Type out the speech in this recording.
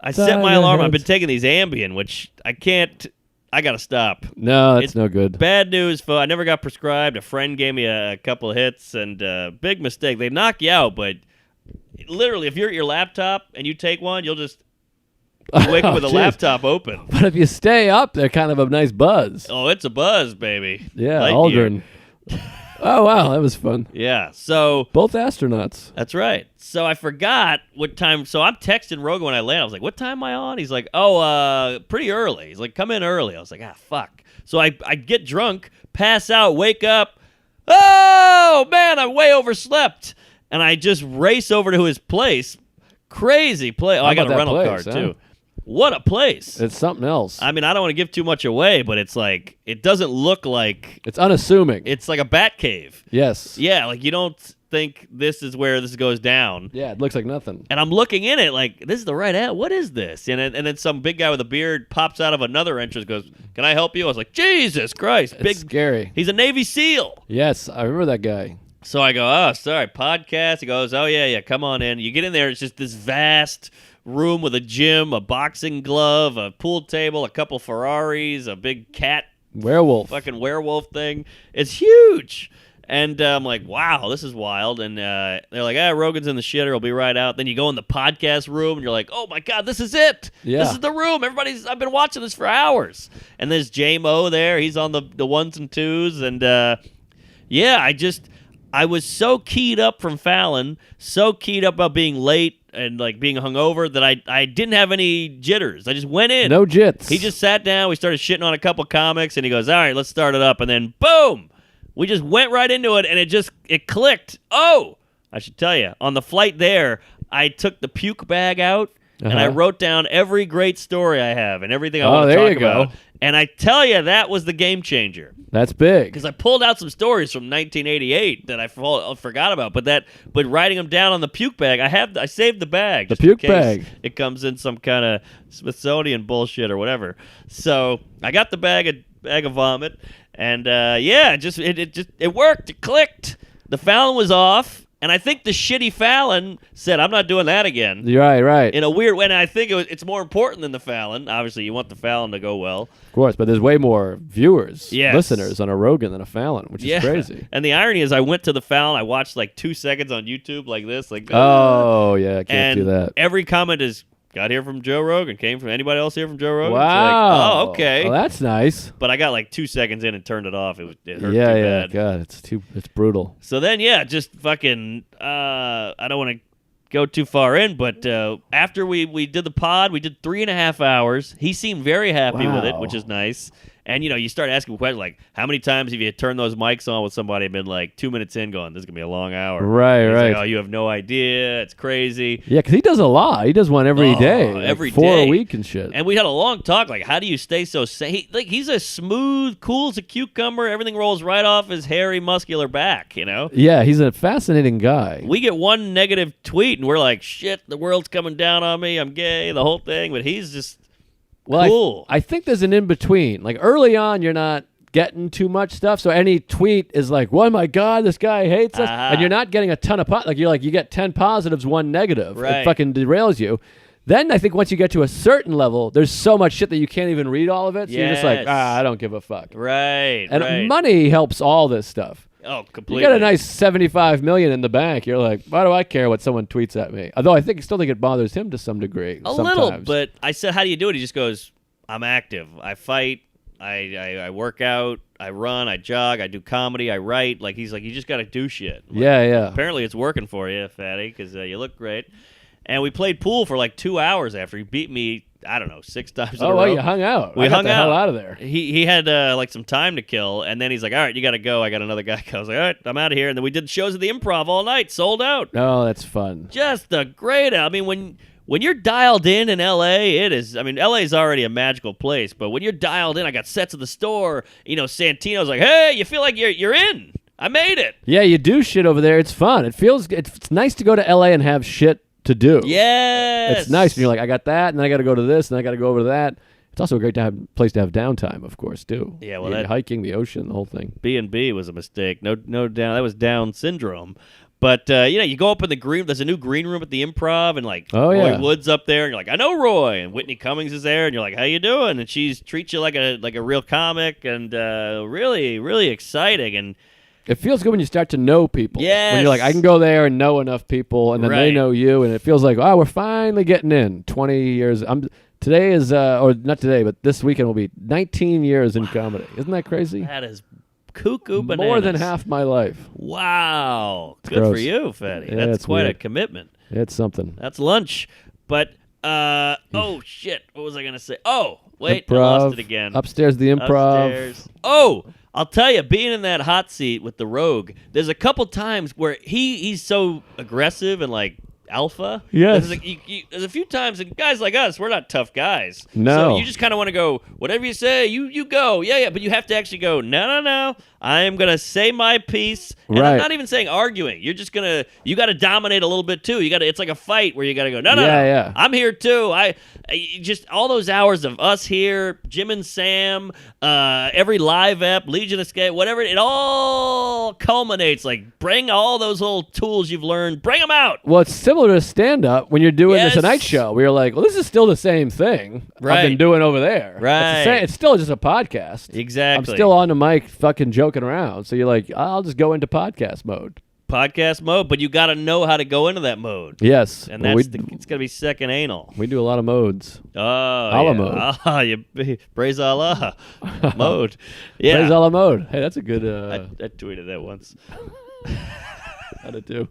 I set my alarm. I've been taking these Ambien, which I can't. I gotta stop. No, it's no good. Bad news, folks. I never got prescribed. A friend gave me a couple of hits, and big mistake. They knock you out, but literally, if you're at your laptop and you take one, you'll just wake up with the laptop open. But if you stay up, they're kind of a nice buzz. Oh, it's a buzz, baby. Yeah, Aldrin. Oh, wow, that was fun. Yeah, so... Both astronauts. That's right. So I forgot what time... So I'm texting Rogan when I land. I was like, what time am I on? He's like, pretty early. He's like, come in early. I was like, fuck. So I get drunk, pass out, wake up. Oh, man, I way overslept. And I just race over to his place. Crazy place. Oh, I got a rental car, too. What a place. It's something else. I mean, I don't want to give too much away, but it's like, it doesn't look like... It's unassuming. It's like a bat cave. Yes. Yeah, like you don't think this is where this goes down. Yeah, it looks like nothing. And I'm looking in it like, this is the right ad. What is this? And then some big guy with a beard pops out of another entrance, goes, can I help you? I was like, Jesus Christ. It's scary. He's a Navy SEAL. Yes, I remember that guy. So I go, oh, sorry, podcast. He goes, oh, yeah, come on in. You get in there, it's just this vast room with a gym, a boxing glove, a pool table, a couple Ferraris, a big cat fucking werewolf thing. It's huge. And I'm like, wow, this is wild. And they're like, Rogan's in the shitter. He'll be right out. Then you go in the podcast room, and you're like, oh, my God, this is it. Yeah. This is the room. I've been watching this for hours. And there's J-Mo there. He's on the ones and twos. And, I was so keyed up from Fallon, so keyed up about being late and like being hungover that I didn't have any jitters. I just went in. No jits. He just sat down. We started shitting on a couple comics, and he goes, all right, let's start it up. And then, boom, we just went right into it, and it clicked. Oh, I should tell you, on the flight there, I took the puke bag out, and I wrote down every great story I have and everything I want to talk about. And I tell you, that was the game changer. That's big. Because I pulled out some stories from 1988 that I forgot about, but writing them down on the puke bag, I saved the bag. The puke bag. It comes in some kind of Smithsonian bullshit or whatever. So I got the bag of vomit, and it worked. It clicked. The Fallon was off. And I think the shitty Fallon said, I'm not doing that again. Right. In a weird way. And I think it's more important than the Fallon. Obviously, you want the Fallon to go well. Of course, but there's way more listeners on a Rogan than a Fallon, which is crazy. And the irony is I went to the Fallon, I watched like 2 seconds on YouTube like this. Oh, yeah, I can't do that. Every comment is, got here from Joe Rogan. Came from anybody else here from Joe Rogan? Wow. Like, oh, okay. Well, that's nice. But I got like 2 seconds in and turned it off. It hurt too bad. God, it's brutal. So then, just fucking, I don't want to go too far in, but after we did the pod, we did 3.5 hours. He seemed very happy with it, which is nice. And, you start asking questions like, how many times have you turned those mics on with somebody and been like 2 minutes in going, this is going to be a long hour? Right. Like, oh, you have no idea. It's crazy. Yeah, because he does a lot. He does one every day. Every 4 day. a week and shit. And we had a long talk. Like, how do you stay so sane? He's a smooth, cool as a cucumber. Everything rolls right off his hairy, muscular back, Yeah, he's a fascinating guy. We get one negative tweet, and we're like, shit, the world's coming down on me. I'm gay, the whole thing. But he's just... Well, cool. I think there's an in-between. Like, early on, you're not getting too much stuff, so any tweet is like, oh, my God, this guy hates us. And you're not getting a ton of... you get 10 positives, 1 negative. Right. It fucking derails you. Then I think once you get to a certain level, there's so much shit that you can't even read all of it, so you're just like, I don't give a fuck. Right, And money helps all this stuff. Oh, completely. You got a nice $75 million in the bank. You're like, why do I care what someone tweets at me? Although I still think it bothers him to some degree. A little, but I said, how do you do it? He just goes, I'm active. I fight. I work out. I run. I jog. I do comedy. I write. Like he's like, you just got to do shit. Like, yeah. Apparently it's working for you, fatty, because you look great. And we played pool for like 2 hours after he beat me. I don't know, 6 times in a row. Oh, well, you hung out. We hung the hell out of there. He had like some time to kill, and then he's like, all right, you got to go. I got another guy. I was like, all right, I'm out of here. And then we did shows at the Improv all night, sold out. Oh, that's fun. Just a great, I mean, when you're dialed in L.A., it is, I mean, L.A. is already a magical place, but when you're dialed in, I got sets at the store, Santino's like, hey, you feel like you're in. I made it. Yeah, you do shit over there. It's fun. It's nice to go to L.A. and have shit to do. Yes. It's nice when you're like, I got that, and then I got to go to this, and I got to go over to that. It's also a great place to have downtime, of course, too. Yeah, well, hiking, the ocean, the whole thing. B&B was a mistake. No down. That was Down syndrome. But you go up in the green. There's a new green room at the Improv, and like Oh, Roy yeah. Wood's up there, and you're like, I know Roy, and Whitney Cummings is there, and you're like, how you doing? And she treats you like a real comic, and really, really exciting. And It feels good when you start to know people. Yes. When you're like, I can go there and know enough people, and then they Right. know you, and it feels like, oh, we're finally getting in. 20 years. Today is, or not today, but this weekend will be 19 years in comedy. Isn't that crazy? that is cuckoo bananas. More than half my life. Wow. Good gross. for you, Fatty. Yeah, That's it's quite a weird. commitment. It's something. That's lunch. But, oh, shit. What was I going to say? Oh, wait. I lost it again. Upstairs, the Improv. Upstairs. Oh, I'll tell you, being in that hot seat with the Rogue, there's a couple times where he's so aggressive and like alpha. Yes. There's a few times, and guys like us, we're not tough guys. No. So you just kind of want to go, whatever you say, you go. Yeah, but you have to actually go, no. I am going to say my piece. And I'm Right. not even saying arguing. You're just going to, you got to dominate a little bit too. It's like a fight where you got to go, no. Yeah. I'm here too. Just all those hours of us here, Jim and Sam, every live ep, Legion Escape, whatever, it all culminates. Like, bring all those little tools you've learned, bring them out. Well, it's similar to stand-up when you're doing Yes. this Tonight Show. Where you're like, well, this is still the same thing I've Right. been doing over there. Right. It's still just a podcast. Exactly. I'm still on the mic fucking joking around. So you're like, I'll just go into podcast mode. Podcast mode, but you got to know how to go into that mode. Yes. And Well, it's going to be second anal. we do a lot of modes. Oh, Allah yeah. mode. You praise Allah mode. Yeah. Praise Allah mode. Hey, that's a good I tweeted that once. how to do.